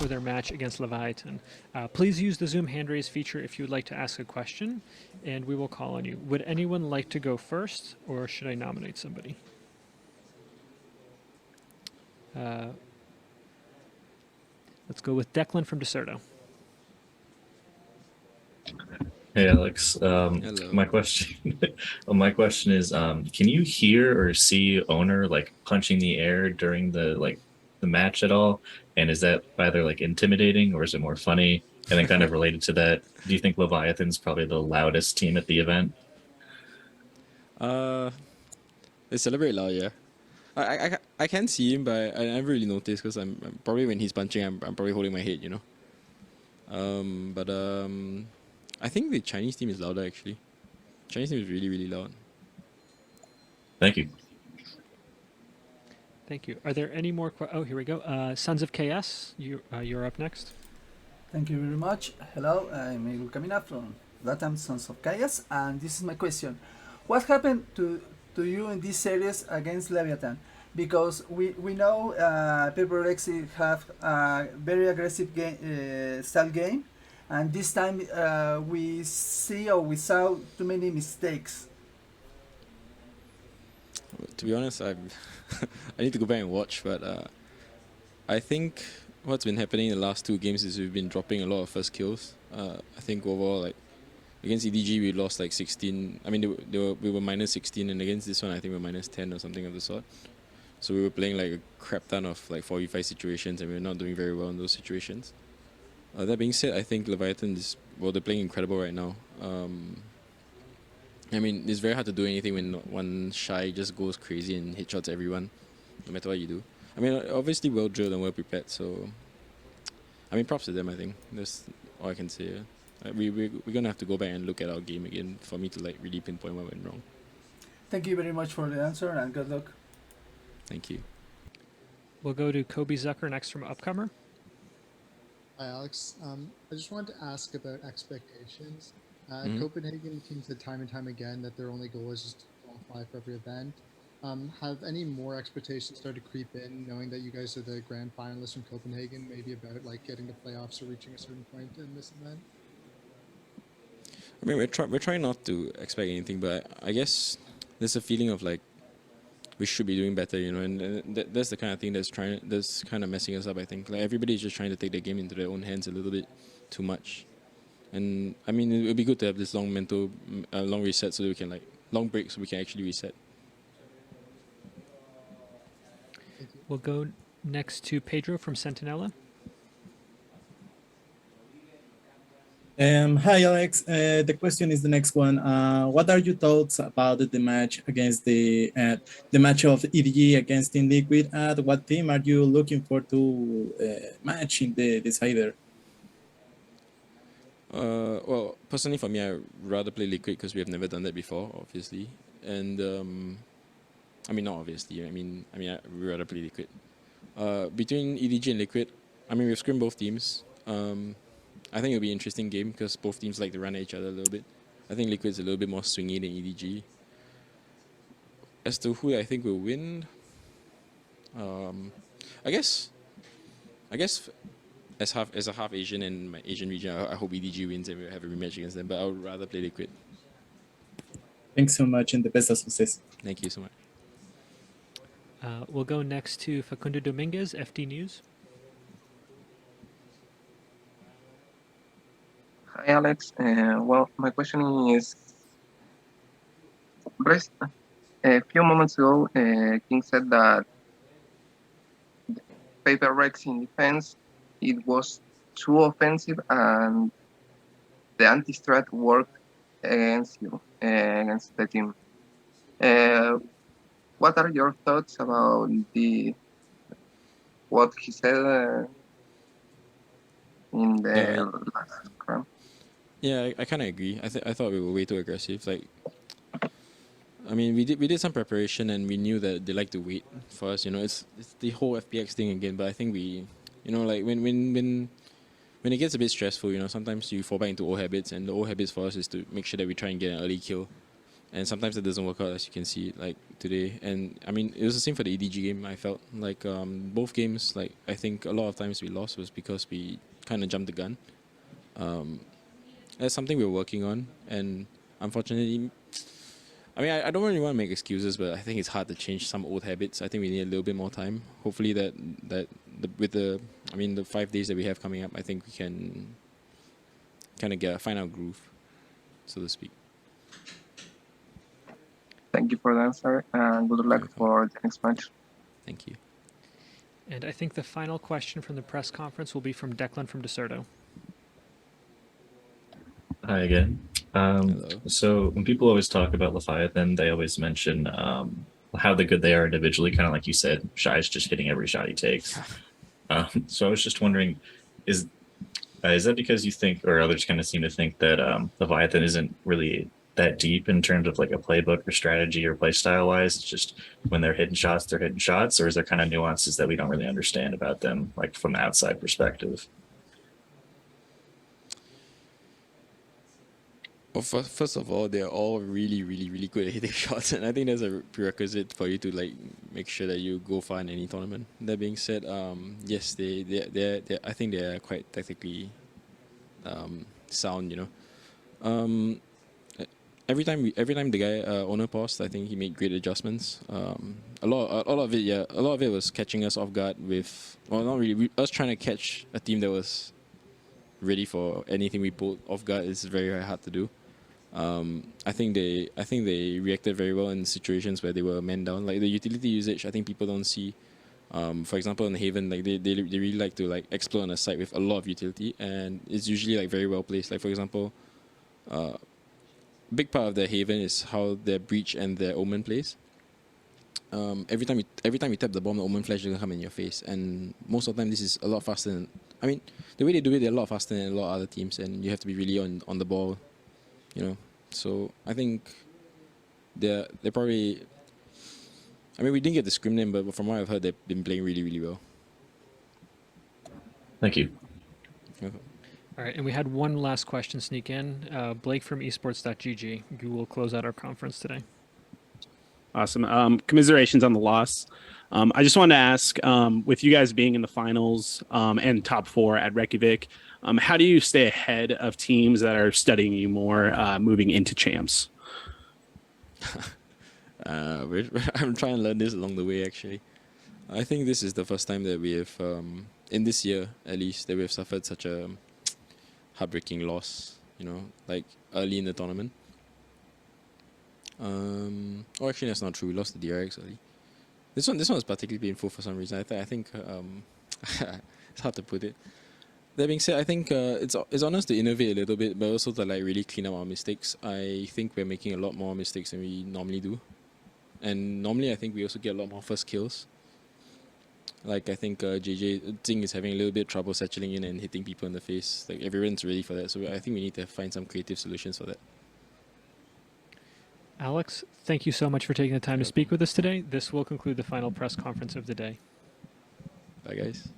for their match against Leviathan. Please use the Zoom hand raise feature if you would like to ask a question, and we will call on you. Would anyone like to go first, or should I nominate somebody? Let's go with Declan from Deserto. Hey Alex, Hello. my question, my question is, can you hear or see owner like punching the air during the match at all? And is that either like intimidating or is it more funny? And then kind of related to that, do you think Leviathan's probably the loudest team at the event? They celebrate loud, yeah. I can see him, but I never really noticed because I'm probably when he's punching, I'm probably holding my head, you know. But I think the Chinese team is louder actually. Chinese team is really really loud. Thank you. Thank you. Are there any more? Oh, here we go. Sons of KS, you're up next. Thank you very much. Hello, I'm Miguel Camina from Latam Sons of Chaos, and this is my question. What happened to you in this series against Leviathan? Because we know Paper X have a very aggressive style game, and this time we we saw too many mistakes. To be honest, I need to go back and watch, but I think what's been happening in the last two games is we've been dropping a lot of first kills. I think overall, like against EDG, we lost like 16. I mean, we were minus 16, and against this one, I think we're minus 10 or something of the sort. So we were playing like a crap ton of like 4v5 situations, and we were not doing very well in those situations. That being said, I think Leviathan they're playing incredible right now. I mean, it's very hard to do anything when one shy just goes crazy and headshots everyone, no matter what you do. I mean, obviously well drilled and well prepared, so I mean, props to them. I think that's all I can say. We're gonna have to go back and look at our game again for me to like really pinpoint what went wrong. Thank you very much for the answer, and good luck. Thank you. We'll go to Kobe Zucker next from Upcomer. Hi, Alex. I just wanted to ask about expectations. Mhm. Copenhagen team said time and time again that their only goal is just to qualify for every event. Have any more expectations started to creep in, knowing that you guys are the grand finalists from Copenhagen, maybe about like getting to playoffs or reaching a certain point in this event? I mean, we're trying not to expect anything, but I guess there's a feeling of like we should be doing better, you know, and that's the kind of thing that's kind of messing us up. I think like everybody's just trying to take the game into their own hands a little bit too much, and I mean it would be good to have this long long reset so that we can like long break so we can actually reset. We'll go next to Pedro from Sentinella. Hi, Alex. The question is the next one. What are your thoughts about the match against the match of EDG against Team Liquid? What team are you looking for to match in the decider? Well, personally for me, I rather play Liquid because we have never done that before, obviously, and I mean not obviously. I mean I would rather play Liquid. Between EDG and Liquid, I mean we've scrimmed both teams. I think it'll be an interesting game because both teams like to run at each other a little bit. I think Liquid's a little bit more swingy than EDG. As to who I think will win, I guess as a half Asian in my Asian region, I hope EDG wins and we'll have a rematch against them. But I would rather play Liquid. Thanks so much and the best of success. Thank you so much. We'll go next to Facundo Dominguez, FD News. Hi, Alex. Well, my question is, a few moments ago, King said that Paper Rex in defense, it was too offensive and the anti-strat worked against you, against the team. What are your thoughts about what he said in the last round? Yeah, I kind of agree. I thought we were way too aggressive. Like, I mean, we did some preparation and we knew that they like to wait for us. You know, it's the whole FPX thing again. But I think we, you know, like when it gets a bit stressful, you know, sometimes you fall back into old habits, and the old habits for us is to make sure that we try and get an early kill. and sometimes it doesn't work out, as you can see like today. And I mean, it was the same for the EDG game. I felt like both games, like I think a lot of times we lost was because we kind of jumped the gun. That's something we're working on, and unfortunately, I mean, I don't really want to make excuses, but I think it's hard to change some old habits. I think we need a little bit more time. Hopefully with the 5 days that we have coming up, I think we can kind of find our groove, so to speak. Thank you for the answer, and good luck for the next match. Thank you. And I think the final question from the press conference will be from Declan from Deserto. Hi again. Hello. So when people always talk about Leviathan, they always mention how the good they are individually, kind of like you said, Shy's just hitting every shot he takes. So I was just wondering, is that because you think, or others kind of seem to think that Leviathan isn't really that deep in terms of like a playbook or strategy or play style wise? It's just when they're hitting shots, or is there kind of nuances that we don't really understand about them, like from the outside perspective? Well, first of all, they're all really, really, really good at hitting shots, and I think that's a prerequisite for you to like make sure that you go far in any tournament. That being said, yes, they I think they're quite tactically sound. You know, every time the guy owner paused, I think he made great adjustments. A lot of it was catching us off guard with, well, not really, us trying to catch a team that was ready for anything we pulled off guard is very, very hard to do. I think they reacted very well in situations where they were man down. Like the utility usage, I think people don't see. For example, in Haven, like they really like to like explore on a site with a lot of utility, and it's usually like very well placed. Like for example, big part of their Haven is how their breach and their omen plays. Every time you tap the bomb, the omen flash is gonna come in your face, and most of the time this is a lot faster than. I mean, the way they do it, they're a lot faster than a lot of other teams, and you have to be really on the ball, you know. So I think they're probably. I mean, we didn't get the scrim name, but from what I've heard, they've been playing really, really well. Thank you. Okay. All right, and we had one last question sneak in. Blake from esports.gg. You will close out our conference today. Awesome. Commiserations on the loss. I just wanted to ask, with you guys being in the finals and top 4 at Reykjavik, how do you stay ahead of teams that are studying you more moving into champs? I'm trying to learn this along the way, actually. I think this is the first time that we have, in this year at least, that we have suffered such a heartbreaking loss, you know, like early in the tournament. Oh, actually, that's not true. We lost the DRX early. This one was particularly painful for some reason. I think it's hard to put it. That being said, I think it's on us to innovate a little bit, but also to like really clean up our mistakes. I think we're making a lot more mistakes than we normally do, and normally I think we also get a lot more first kills. Like I think JJ Ting is having a little bit of trouble settling in and hitting people in the face. Like everyone's ready for that, so I think we need to find some creative solutions for that. Alex, thank you so much for taking the time to speak with us today. This will conclude the final press conference of the day. Bye, guys.